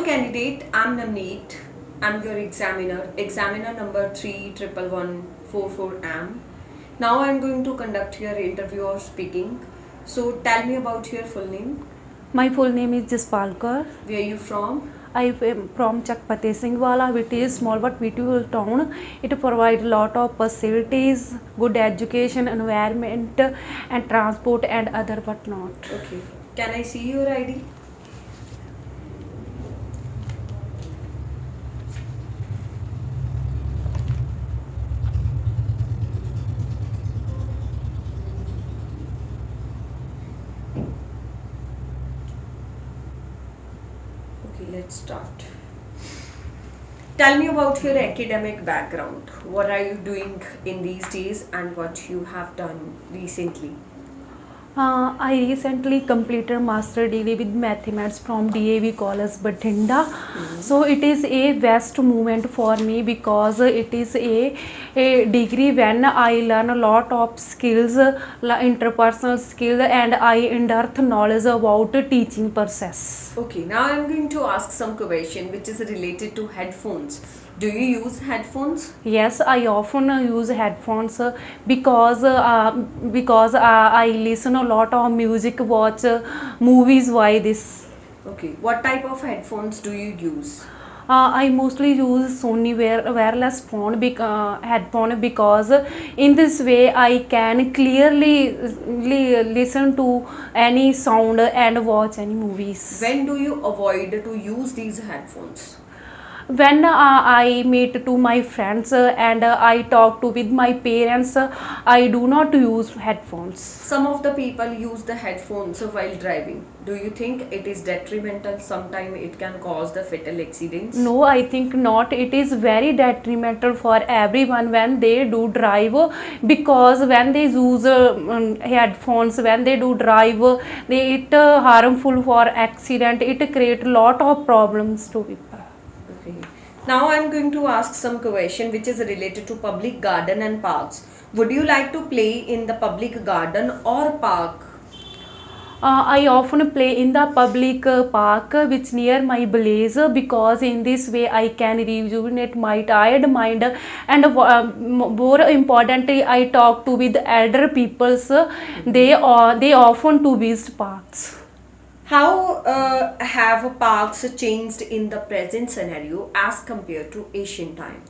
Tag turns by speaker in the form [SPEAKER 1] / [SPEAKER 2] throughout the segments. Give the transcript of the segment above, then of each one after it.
[SPEAKER 1] Hello candidate, I'm Navneet. I'm your examiner number 3111444M. Now I'm going to conduct your interview or speaking. So tell me about your full name.
[SPEAKER 2] My full name is Jaspal Kaur.
[SPEAKER 1] Where are you from?
[SPEAKER 2] I am from Chakpate Singhwala, which is small but beautiful town. It provides lot of facilities, good education, environment, and transport and other whatnot.
[SPEAKER 1] Okay. Can I see your ID? Okay, let's start. Tell me about your academic background. What are you doing in these days and what you have done recently?
[SPEAKER 2] I recently completed master degree with mathematics from DAV College Bathinda. So it is a vast movement for me because it is a degree when I learn a lot of skills, interpersonal skills, and I unearth knowledge about the teaching process.
[SPEAKER 1] Okay, now I'm going to ask some question which is related to headphones. Do you use headphones?
[SPEAKER 2] Yes, I often use headphones because I listen a lot of music, watch movies. Why this?
[SPEAKER 1] Okay, what type of headphones do you use?
[SPEAKER 2] I mostly use Sony wireless headphone because in this way I can clearly listen to any sound and watch any movies.
[SPEAKER 1] When do you avoid to use these headphones?
[SPEAKER 2] When I meet to my friends and I talk to with my parents, I do not use headphones.
[SPEAKER 1] Some of the people use the headphones while driving. Do you think it is detrimental? Sometimes it can cause the fatal accidents.
[SPEAKER 2] No, I think not. It is very detrimental for everyone when they do drive because when they use headphones, when they do drive, it harmful for accident. It create lot of problems to people.
[SPEAKER 1] Okay. Now I'm going to ask some question which is related to public garden and parks. Would you like to play in the public garden or park?
[SPEAKER 2] I often play in the public park which near my place because in this way I can rejuvenate my tired mind and more importantly I talk to with elder peoples. They often to visit parks.
[SPEAKER 1] How have parks changed in the present scenario as compared to ancient time?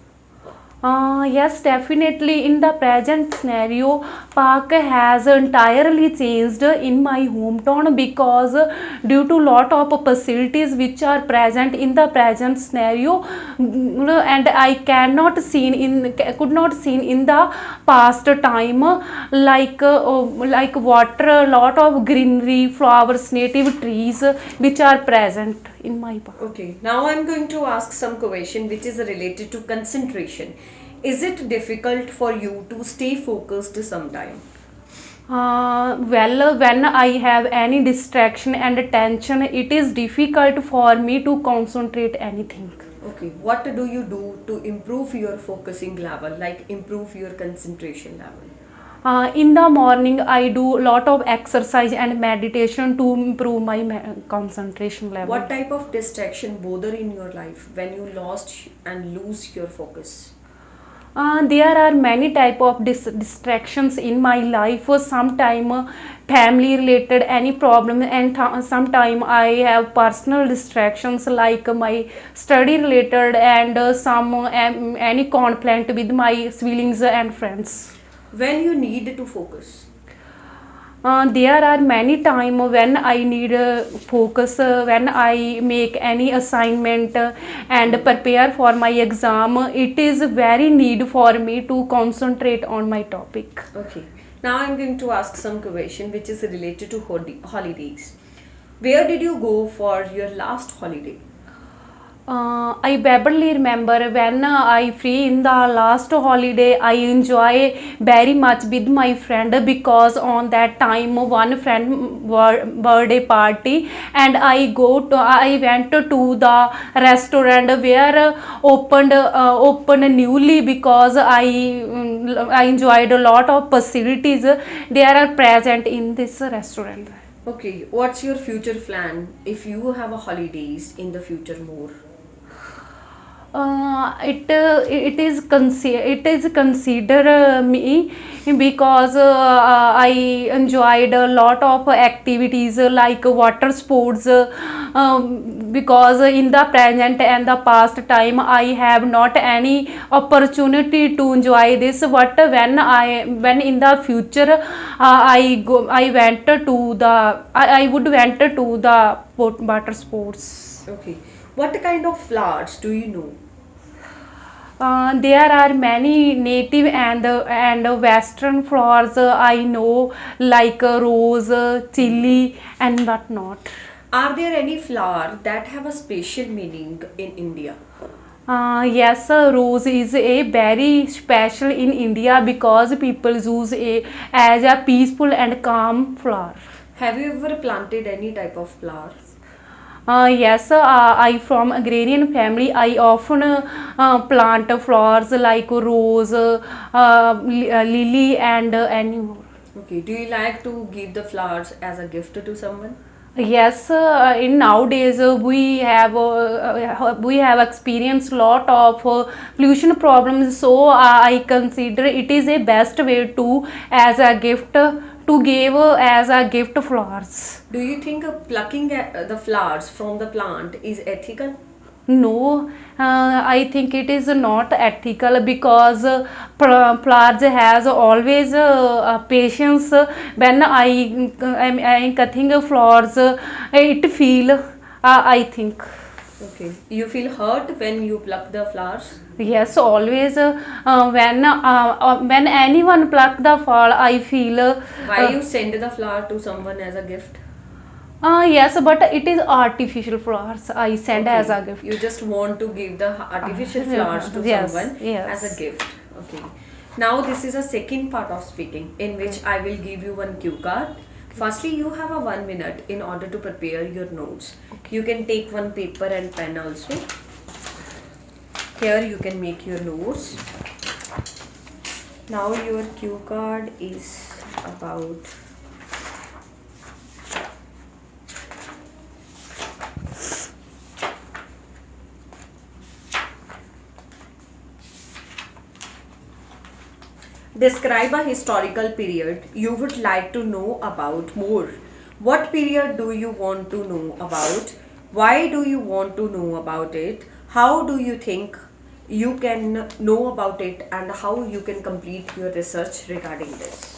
[SPEAKER 2] Yes, definitely. In the present scenario, park has entirely changed in my hometown because due to lot of facilities which are present in the present scenario, and I could not seen in the past time like water, lot of greenery, flowers, native trees which are present in my park.
[SPEAKER 1] Okay, now I'm going to ask some question which is related to concentration. Is it difficult for you to stay focused sometime?
[SPEAKER 2] Well, when I have any distraction and tension, it is difficult for me to concentrate anything.
[SPEAKER 1] Okay, what do you do to improve your focusing level, like improve your concentration level?
[SPEAKER 2] In the morning, I do lot of exercise and meditation to improve my concentration level.
[SPEAKER 1] What type of distraction bother in your life when you lost and lose your focus?
[SPEAKER 2] There are many type of distractions in my life. Sometime family related any problem, and sometime I have personal distractions like my study related and some any conflict with my siblings and friends.
[SPEAKER 1] When you need to focus?
[SPEAKER 2] There are many time when I need focus when I make any assignment and prepare for my exam. It is very need for me to concentrate on my topic.
[SPEAKER 1] Okay. Now I'm going to ask some question which is related to holidays. Where did you go for your last holiday?
[SPEAKER 2] I vividly remember when I free in the last holiday. I enjoy very much with my friend because on that time one friend birthday party and I went to the restaurant where opened newly because I enjoyed a lot of facilities. They are present in this restaurant.
[SPEAKER 1] Okay, what's your future plan if you have a holidays in the future more?
[SPEAKER 2] It is consider me because I enjoyed a lot of activities like water sports, because in the present and the past time I have not any opportunity to enjoy this, but when in the future I went to I would went to the water sports.
[SPEAKER 1] Okay, what kind of flowers do you know?
[SPEAKER 2] There are many native and western flowers I know, like rose, chili, and whatnot.
[SPEAKER 1] Are there any flower that have a special meaning in India?
[SPEAKER 2] Yes, rose is a very special in India because people use a as a peaceful and calm flower.
[SPEAKER 1] Have you ever planted any type of flower?
[SPEAKER 2] Yes, I from agrarian family. I often plant flowers like rose, lily, and any more.
[SPEAKER 1] Okay, do you like to give the flowers as a gift to someone?
[SPEAKER 2] Yes, in nowadays we have experienced lot of pollution problems. So I consider it is a best way to as a gift to give as a gift flowers.
[SPEAKER 1] Do you think plucking the flowers from the plant is ethical?
[SPEAKER 2] No, I think it is not ethical because Plars has always patience when I cutting flowers. It feel I think.
[SPEAKER 1] Okay, you feel hurt when you pluck the flowers?
[SPEAKER 2] Yes, always when anyone pluck the flower, I feel.
[SPEAKER 1] Why you send the flower to someone as a gift?
[SPEAKER 2] Yes, but it is artificial flowers. I send as
[SPEAKER 1] Okay,
[SPEAKER 2] a gift.
[SPEAKER 1] you just want to give the artificial flowers to
[SPEAKER 2] Yes,
[SPEAKER 1] someone as a
[SPEAKER 2] yes.
[SPEAKER 1] gift. Okay. Now this is a second part of speaking in which I will give you one cue card. Firstly, you have a 1 minute in order to prepare your notes. You can take one paper and pen also. Here you can make your notes. Now your cue card is about describe a historical period you would like to know about more. What period do you want to know about? Why do you want to know about it? How do you think you can know about it and how you can complete your research regarding this?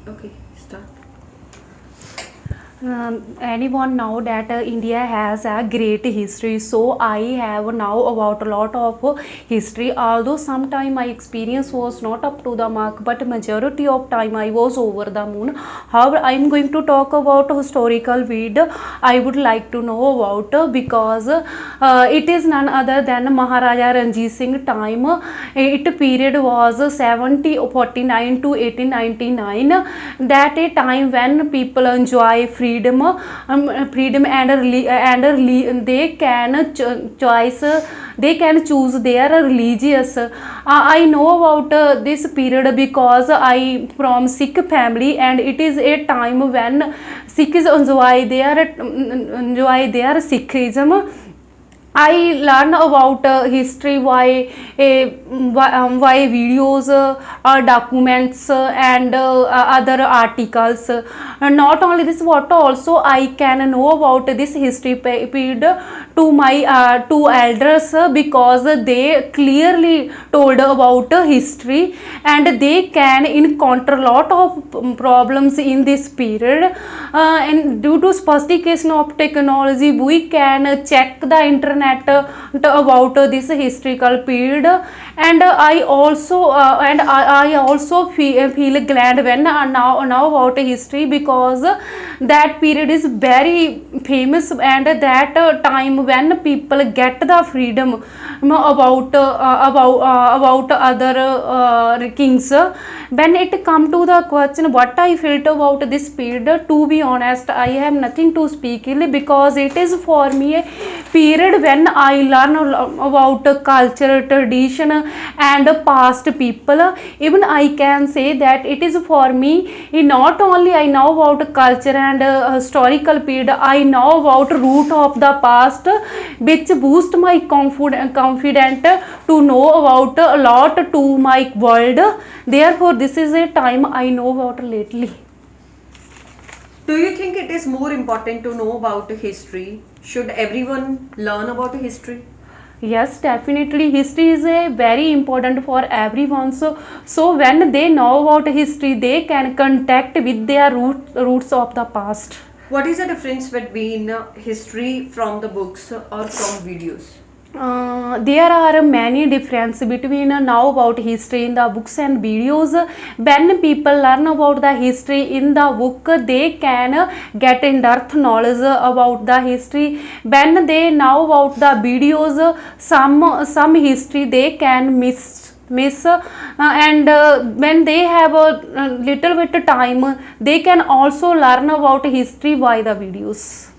[SPEAKER 1] Okay, start.
[SPEAKER 2] Anyone know that India has a great history, so I have now about a lot of history. Although sometime my experience was not up to the mark, but majority of time I was over the moon. However, I am going to talk about historical vid. I would like to know about because it is none other than Maharaja Ranjit Singh time. It period was 1749 to 1899. That a time when people enjoy freedom and they can choice, they can choose their religious. I know about this period because I from Sikh family, and it is a time when Sikhs enjoy their Sikhism. I learn about history why videos documents and other articles. Not only this, what also I can know about this history period to my two elders, because they clearly told about history, and they can encounter lot of problems in this period, and due to sophistication of technology we can check the internet about this historical period. And I also feel glad when now about history, because that period is very famous, and that time when people get the freedom about other kings. When it come to the question what I felt about this period, to be honest I have nothing to speak ill, because it is for me a period when I learn about culture, tradition and past people. Even I can say that it is for me, not only I know about culture and historical period, I know about root of the past, which boost my confident to know about a lot to my world. Therefore this is a time I know about lately.
[SPEAKER 1] Do you think it is more important to know about history? Should everyone learn about history?
[SPEAKER 2] Yes, definitely. History is a very important for everyone. So when they know about history, they can contact with their roots of the past.
[SPEAKER 1] What is the difference between history from the books or from videos?
[SPEAKER 2] There are many difference between now about history in the books and videos. When people learn about the history in the book, they can get in depth knowledge about the history. When they know about the videos, some history they can miss and when they have a little bit time, they can also learn about history by the videos.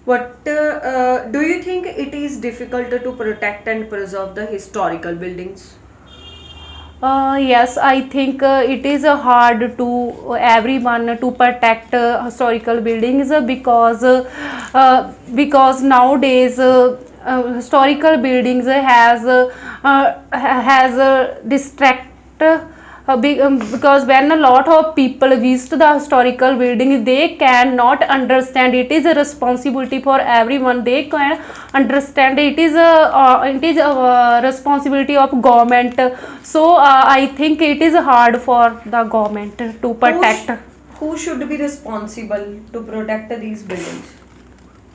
[SPEAKER 1] What do you think it is difficult to protect and preserve the historical buildings?
[SPEAKER 2] Yes, I think it is hard to everyone to protect historical buildings, because nowadays historical buildings has distract because when a lot of people visit the historical buildings, they cannot understand it is a responsibility for everyone. They can understand it is a responsibility of government. So I think it is hard for the government to protect.
[SPEAKER 1] Who should be responsible to protect these buildings?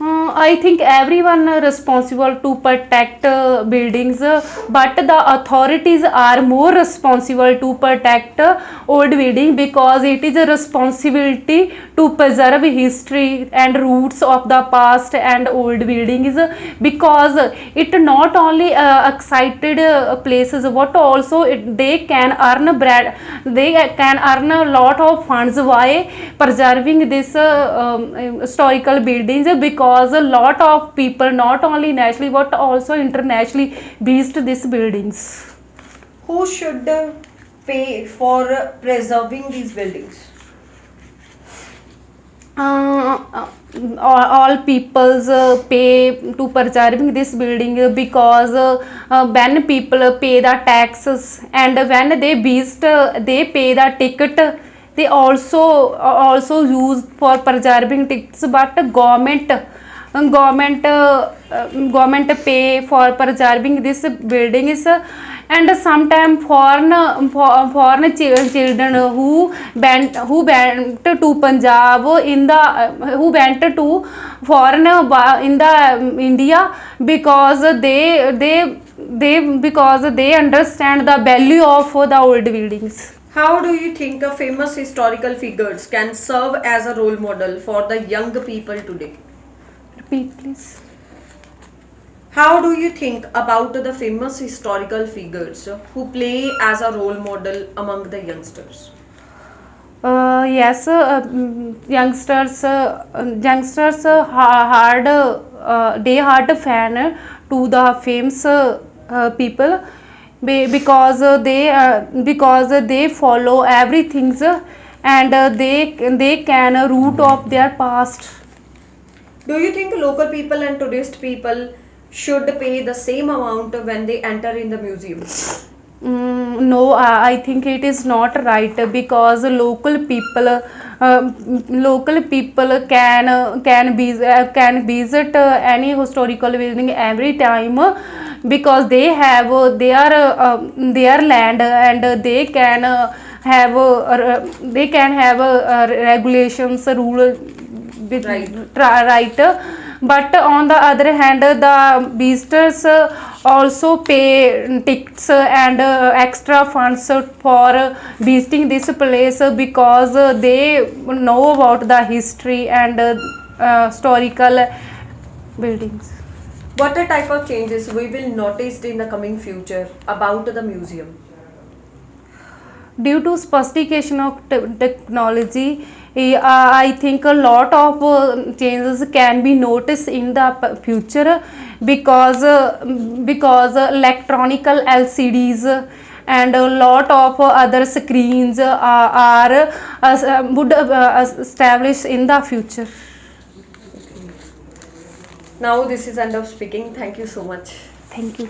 [SPEAKER 2] I think everyone responsible to protect buildings, but the authorities are more responsible to protect old building, because it is a responsibility to preserve history and roots of the past and old buildings, because it not only excited places, but also they can earn bread, they can earn a lot of funds by preserving this historical buildings, because a lot of people not only nationally but also internationally visit these buildings.
[SPEAKER 1] Who should pay for preserving these buildings?
[SPEAKER 2] All peoples pay to preserving this building, because when people pay the taxes and when they visit they pay the ticket, they also use for preserving tickets, but government pay for preserving this buildings. And sometimes foreign children who went to Punjab in the who went to foreign in the India, because they understand the value of the old buildings.
[SPEAKER 1] How do you think famous historical figures can serve as a role model for the young people today?
[SPEAKER 2] Repeat, please.
[SPEAKER 1] How do you think about the famous historical figures who play as a role model among the youngsters?
[SPEAKER 2] Yes, youngsters they hard fan to the famous people, because they follow everything, and they can root of their past.
[SPEAKER 1] Do you think local people and tourist people should pay the same amount when they enter in the museum?
[SPEAKER 2] No, I think it is not right because local people can visit any historical building every time because they have their land and they can have regulations rule
[SPEAKER 1] Right.
[SPEAKER 2] right. But on the other hand, the visitors also pay tickets and extra funds for visiting this place because they know about the history and historical buildings.
[SPEAKER 1] What a type of changes we will notice in the coming future about the museum?
[SPEAKER 2] Due to sophistication of technology, I think a lot of changes can be noticed in the future because electronical LCDs and a lot of other screens are would established in the future.
[SPEAKER 1] Now this is end of speaking. Thank you so much.
[SPEAKER 2] Thank you.